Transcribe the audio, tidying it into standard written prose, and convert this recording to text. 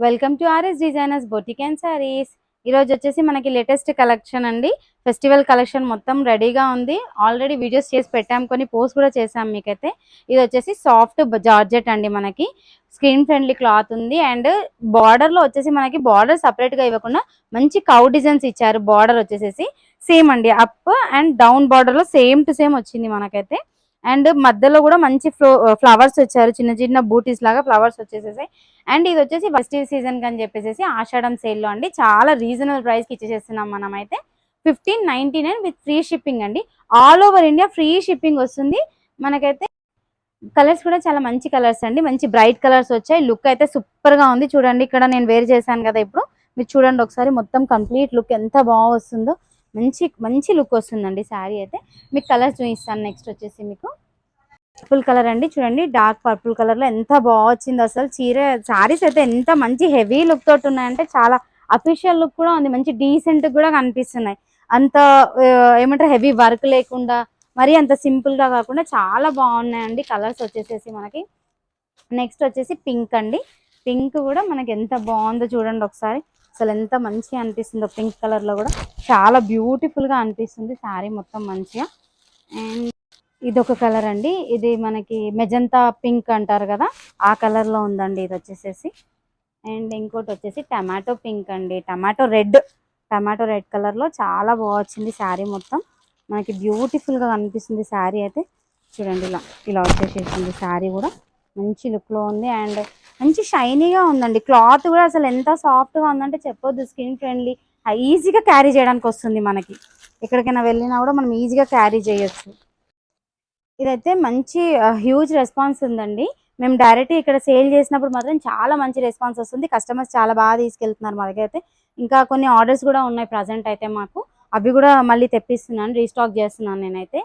Welcome to RS designers boutique and saris. ఈరోజు వచ్చేసి మనకి లేటెస్ట్ కలెక్షన్ అండి. ఫెస్టివల్ కలెక్షన్ మొత్తం రెడీగా ఉంది. ఆల్రెడీ వీడియోస్ చేసి పెట్టాం, కొన్ని పోస్ట్ కూడా చేసాం మీకైతే. ఇది వచ్చేసి సాఫ్ట్ జార్జెట్ అండి. మనకి స్క్రీన్ ఫ్రెండ్లీ క్లాత్ ఉంది. అండ్ బార్డర్ లో వచ్చేసి మనకి బార్డర్ సపరేట్ గా ఇవ్వకుండా మంచి కౌ డిజైన్స్ ఇచ్చారు. బార్డర్ వచ్చేసేసి సేమ్ అండి, అప్ అండ్ డౌన్ బార్డర్ లో సేమ్ టు సేమ్ వచ్చింది మనకైతే. అండ్ మధ్యలో కూడా మంచి ఫ్లవర్స్ వచ్చారు, చిన్న చిన్న బూటీస్ లాగా ఫ్లవర్స్ వచ్చేసేసి. అండ్ ఇది వచ్చేసి ఫెస్టివ్ సీజన్ అని చెప్పేసి ఆషాఢం సేల్ లో అండి, చాలా రీజనబుల్ ప్రైస్ కి ఇచ్చేసేస్తున్నాం మనం అయితే. 1599 విత్ ఫ్రీ షిప్పింగ్ అండి. All over India free shipping వస్తుంది మనకైతే. కలర్స్ కూడా చాలా మంచి కలర్స్ అండి, మంచి బ్రైట్ కలర్స్ వచ్చాయి. లుక్ అయితే సూపర్ గా ఉంది. చూడండి, ఇక్కడ నేను వేర్ చేశాను కదా ఇప్పుడు, మీరు చూడండి ఒకసారి. మొత్తం కంప్లీట్ లుక్ ఎంత బాగా వస్తుందో, మంచి మంచి లుక్ వస్తుందండి శారీ అయితే. మీకు కలర్స్ చూపిస్తాను. నెక్స్ట్ వచ్చేసి మీకు పర్పుల్ కలర్ అండి. చూడండి, డార్క్ పర్పుల్ కలర్ లో ఎంత బాగా వచ్చింది అసలు. శారీస్ అయితే ఎంత మంచి హెవీ లుక్ తోటి ఉన్నాయంటే, చాలా అఫీషియల్ లుక్ కూడా ఉంది, మంచి డీసెంట్ కూడా కనిపిస్తున్నాయి. అంత ఏమంటారు, హెవీ వర్క్ లేకుండా, మరి అంత సింపుల్ గా కాకుండా చాలా బాగున్నాయండి కలర్స్ వచ్చేసేసి మనకి. నెక్స్ట్ వచ్చేసి పింక్ అండి. పింక్ కూడా మనకి ఎంత బాగుందో చూడండి ఒకసారి. అసలు ఎంత మంచిగా అనిపిస్తుందో పింక్ కలర్ లో కూడా, చాలా బ్యూటిఫుల్ గా అనిపిస్తుంది శారీ మొత్తం మంచిగా. అండ్ ఇది ఒక కలర్ అండి, ఇది మనకి మెజంతా పింక్ అంటారు కదా, ఆ కలర్ లో ఉందండి ఇది వచ్చేసేసి. అండ్ ఇంకోటి వచ్చేసి టమాటో పింక్ అండి, టమాటో రెడ్ కలర్ లో చాలా బాగా వచ్చింది శారీ మొత్తం. మనకి బ్యూటిఫుల్ గా కనిపిస్తుంది శారీ అయితే. చూడండి, ఇలా ఇలా వచ్చేసేసింది శారీ కూడా, మంచి లుక్ లో ఉంది. అండ్ మంచి షైనీగా ఉందండి. క్లాత్ కూడా అసలు ఎంత సాఫ్ట్ గా ఉందంటే చెప్పొద్దు. స్కిన్ ఫ్రెండ్లీ, ఈజీగా క్యారీ చేయడానికి వస్తుంది మనకి. ఎక్కడికైనా వెళ్ళినా కూడా మనం ఈజీగా క్యారీ చేయొచ్చు. ఇదైతే మంచి హ్యూజ్ రెస్పాన్స్ ఉందండి. మేము డైరెక్ట్ ఇక్కడ సేల్ చేసినప్పుడు మాత్రం చాలా మంచి రెస్పాన్స్ వస్తుంది. కస్టమర్స్ చాలా బాగా తీసుకెళ్తున్నారు మా దగ్గర అయితే. ఇంకా కొన్ని ఆర్డర్స్ కూడా ఉన్నాయి ప్రజెంట్ అయితే మాకు. అవి కూడా మళ్ళీ తెప్పిస్తున్నాను, రీస్టాక్ చేస్తున్నాను నేనైతే.